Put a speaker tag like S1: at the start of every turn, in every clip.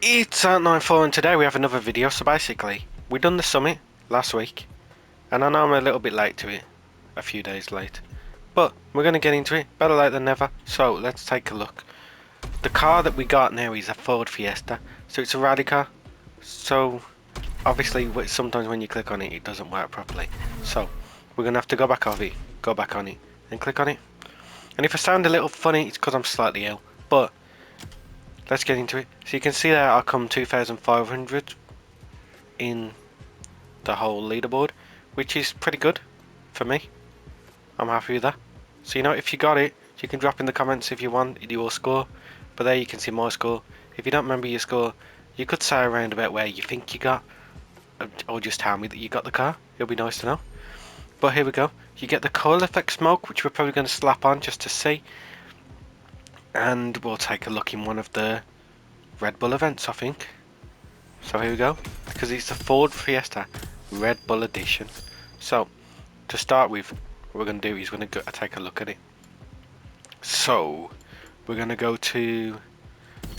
S1: It's at 9:04 and today we have another video. So basically, we done the summit last week, and I know I'm a little bit late to it, a few days late, but we're going to get into it, better late than never. So let's take a look. The car that we got now is a Ford Fiesta, so it's a rally car. So obviously sometimes when you click on it, it doesn't work properly. So we're going to have to go back on it, and click on it. And if I sound a little funny, it's because I'm slightly ill, but let's get into it. So you can see there I come 2,500 in the whole leaderboard, which is pretty good for me. I'm happy with that. So you know, if you got it, you can drop in the comments if you want your score. But there you can see my score. If you don't remember your score, you could say around about where you think you got, or just tell me that you got the car. It'll be nice to know. But here we go. You get the coil effect smoke, which we're probably going to slap on just to see. And we'll take a look in one of the Red Bull events, I think. So here we go, because it's the Ford Fiesta Red Bull edition. So to start with, what we're going to do is we're going to take a look at it. So we're going to go to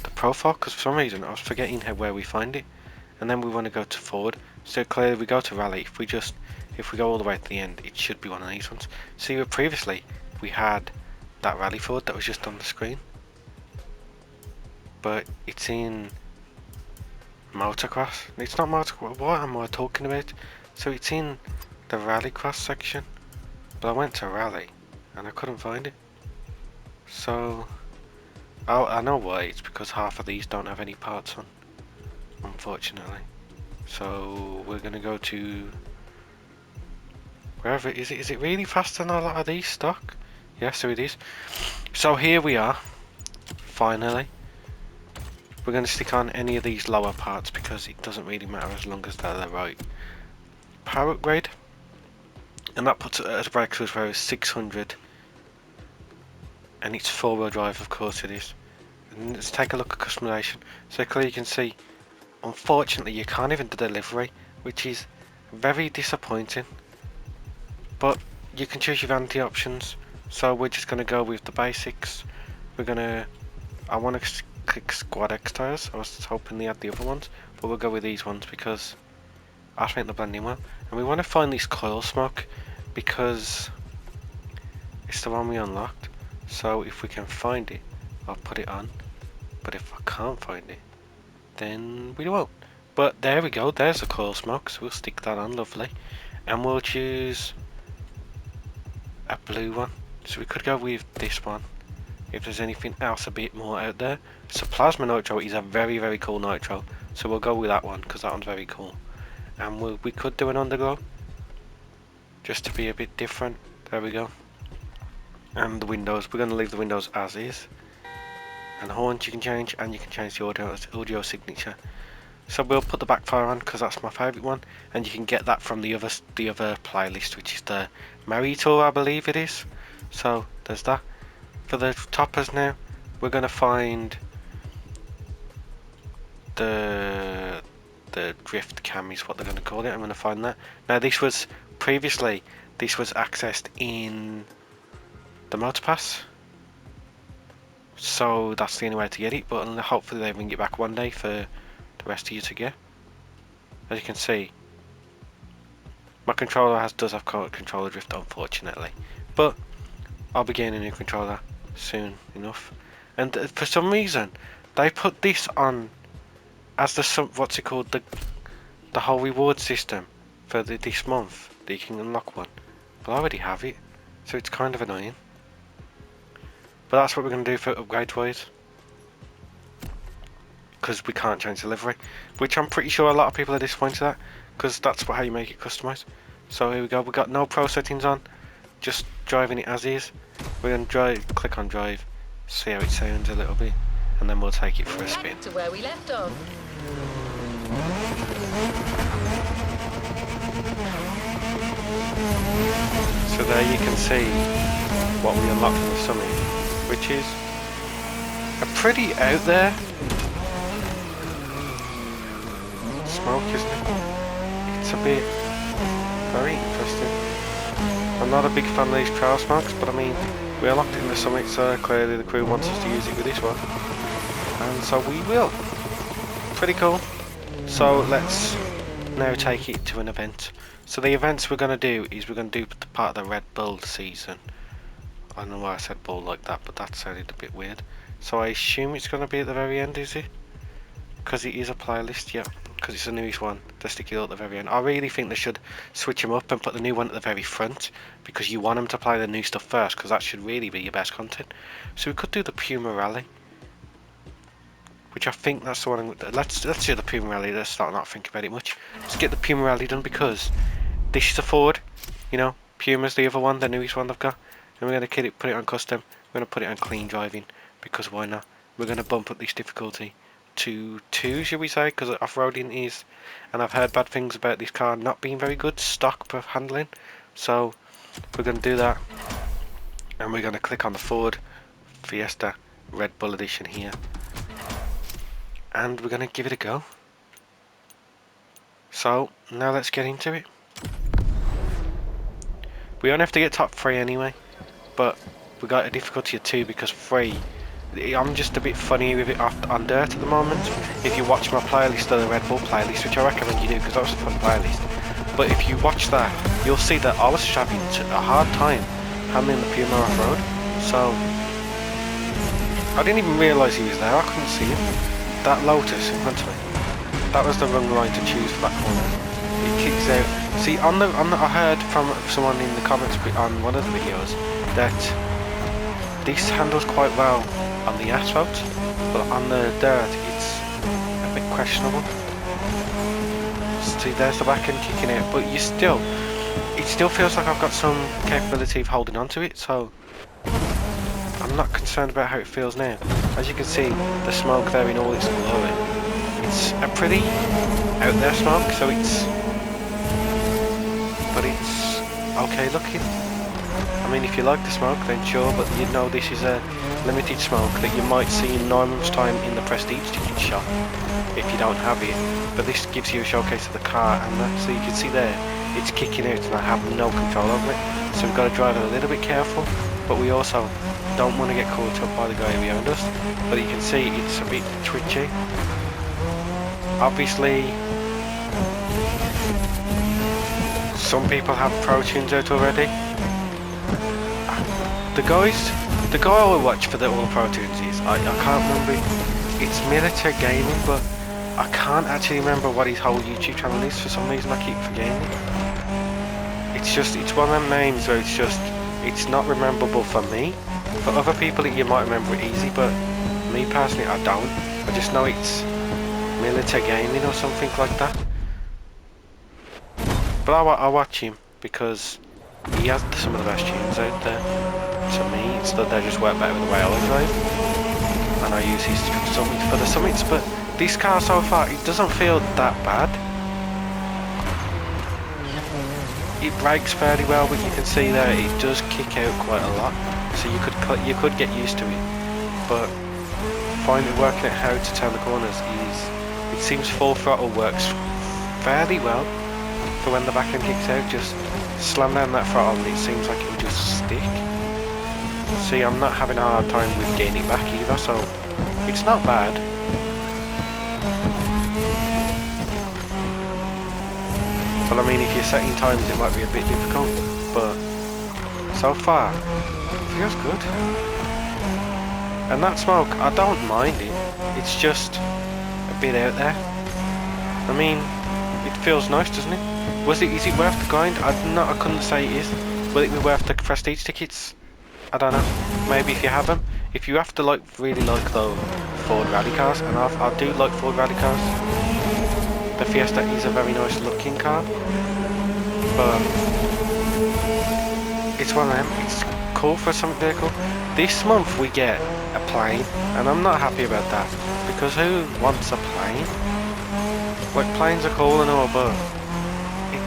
S1: the profile, because for some reason I was forgetting where we find it, and then we want to go to Ford. So clearly we go to rally. If we go all the way to the end, it should be one of these ones. See, previously we had that rally Ford that was just on the screen, but it's in motocross. It's not motocross. What am I talking about? So it's in the rallycross section, but I went to rally and I couldn't find it. So I know why. It's because half of these don't have any parts on, unfortunately. So we're gonna go to wherever. Is it really faster than a lot of these stock? Yeah, so it is. So here we are, finally. We're going to stick on any of these lower parts because it doesn't really matter as long as they're the right power upgrade. And that puts it at a brake cruise power 600. And it's 4-wheel drive, of course it is. And let's take a look at customization. So clearly you can see, unfortunately you can't even do delivery, which is very disappointing. But you can choose your vanity options. So we're just going to go with the basics. I want to click Squad X tires. I was hoping they had the other ones, but we'll go with these ones because I think they're blending well. And we want to find this coil smoke because it's the one we unlocked. So if we can find it, I'll put it on. But if I can't find it, then we won't. But there we go, there's the coil smoke, so we'll stick that on, lovely. And we'll choose a blue one. So we could go with this one if there's anything else a bit more out there. So plasma nitro is a very cool nitro, so we'll go with that one because that one's very cool. And we could do an underglow just to be a bit different. There we go. And the windows, we're going to leave the windows as is. And the horns you can change, and you can change the audio signature. So we'll put the backfire on because that's my favourite one, and you can get that from the other playlist, which is the Mary Tour, I believe it is. So there's that. For the toppers now, we're going to find the drift cam is what they're going to call it. I'm going to find that. Now this was accessed in the Motorpass, so that's the only way to get it, but hopefully they bring it back one day for the rest of you to get. As you can see, my controller does have controller drift, unfortunately, but I'll be getting a new controller soon enough. And for some reason they put this on as what's it called, the whole reward system for this month that you can unlock one, but I already have it, so it's kind of annoying. But that's what we're going to do for upgrade wise, because we can't change delivery, which I'm pretty sure a lot of people are disappointed at, because that's how you make it customized. So here we go, we've got no pro settings on, just driving it as is. We're going to click on drive, see how it sounds a little bit, and then we'll take it for a spin.
S2: Back to where we left off.
S1: So there you can see what we unlocked from the summit, which is a pretty out there smoke, isn't it? It's a bit very interesting. I'm not a big fan of these trail smokes, but I mean, we unlocked it in the summit, so clearly the crew wants us to use it with this one, and so we will. pretty cool. So let's now take it to an event. So the events we're going to do is we're going to do part of the Red Bull season. I don't know why I said bull like that, but that sounded a bit weird. So I assume it's going to be at the very end, is it? Because it is a playlist, yeah. Because it's the newest one. They stick it at the very end. I really think they should switch them up and put the new one at the very front, because you want them to play the new stuff first, because that should really be your best content. So we could do the Puma Rally, which I think that's the one. Let's do the Puma Rally. Let's start not thinking about it much. Let's get the Puma Rally done, because this is a Ford. You know, Puma's the other one, the newest one they've got. And we're going to put it on custom. We're going to put it on clean driving, because why not? We're going to bump up this difficulty to 2, should we say, because off-roading is, and I've heard bad things about this car not being very good stock for handling. So we're going to do that, and we're going to click on the Ford Fiesta Red Bull Edition here, and we're going to give it a go. So now let's get into it. We only have to get top 3 anyway, but we got a difficulty of 2 because 3, I'm just a bit funny with it on dirt at the moment. If you watch my playlist, the Red Bull playlist, which I recommend you do because that was a fun playlist, but if you watch that, you'll see that I was having a hard time handling the Puma off-road. So I didn't even realise he was there. I couldn't see him. That Lotus in front of me, that was the wrong line to choose for that corner. It kicks out. See, I heard from someone in the comments on one of the videos that this handles quite well on the asphalt, but on the dirt it's a bit questionable. See, there's the back end kicking out, but it still feels like I've got some capability of holding on to it, so I'm not concerned about how it feels now. As you can see, the smoke there in all its glory. It's a pretty out there smoke, so it's okay looking. I mean, if you like the smoke, then sure, but you know this is a limited smoke that you might see in 9 months' time in the Prestige ticket shop if you don't have it. But this gives you a showcase of the car, and that, so you can see there, it's kicking out, and I have no control over it. So we've got to drive it a little bit careful, but we also don't want to get caught up by the guy behind us. But you can see it's a bit twitchy. Obviously, some people have Pro Tunes out already. The guy I watch for all the Pro Tunes is, I can't remember, it's Military Gaming, but I can't actually remember what his whole YouTube channel is. For some reason I keep forgetting it. It's one of them names where it's not rememberable for me. For other people you might remember it easy, but me personally I don't. I just know it's Military Gaming or something like that. But I watch him because he has some of the best tunes out there. To me, they just work better with the way I drive, and I use his for the summits. But this car so far, it doesn't feel that bad. It brakes fairly well, but you can see there it does kick out quite a lot. So you could get used to it, but working out how to turn the corners it seems full throttle works fairly well. For when the back end kicks out, just slam down that throttle and it seems like it will just stick. See, I'm not having a hard time with gaining back either, so it's not bad. But I mean, if you're setting times it might be a bit difficult, but so far it feels good. And that smoke, I don't mind it, it's just a bit out there. I mean, it feels nice, doesn't it? Is it worth the grind? I couldn't say it is. Will it be worth the Prestige tickets? I don't know. Maybe if you have them. If you have to really like the Ford rally cars, and I do like Ford rally cars. The Fiesta is a very nice looking car, but it's one of them. It's cool for some vehicle. This month we get a plane, and I'm not happy about that, because who wants a plane? Like, planes are cool and all, but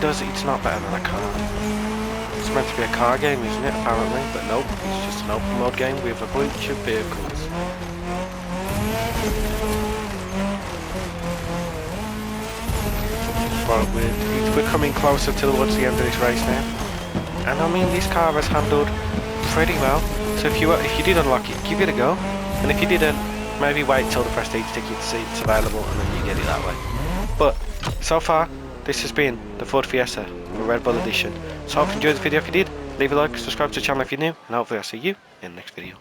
S1: it's not better than a car. It's meant to be a car game, isn't it, apparently? But nope, it's just an open world game with a bunch of vehicles. But we're coming closer towards the end of this race now. And I mean, this car has handled pretty well. So if you did unlock it, give it a go. And if you didn't, maybe wait till the prestige ticket to see it's available and then you get it that way. But so far, this has been the Ford Fiesta for Red Bull Edition. So I hope you enjoyed the video. If you did, leave a like, subscribe to the channel if you're new, and hopefully I'll see you in the next video.